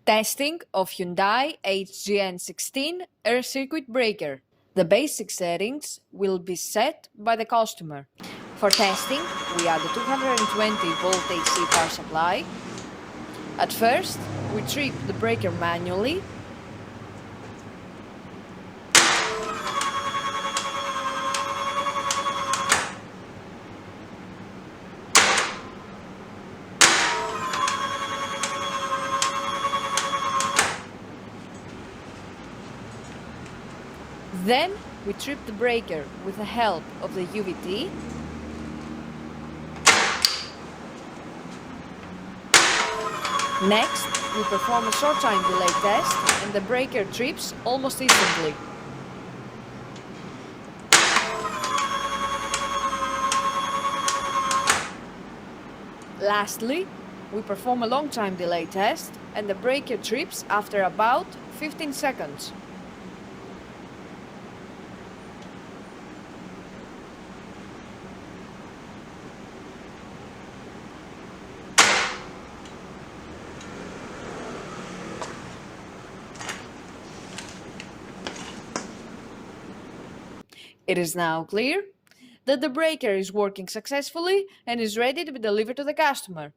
Testing of Hyundai HGN16 air circuit breaker. The basic settings will be set by the customer. For testing, we add a 220-volt AC power supply. At first, we trip the breaker manually. Then we trip the breaker with the help of the UVT. Next, we perform a short time delay test and the breaker trips almost instantly. Lastly, we perform a long time delay test and the breaker trips after about 15 seconds. It is now clear that the breaker is working successfully and is ready to be delivered to the customer.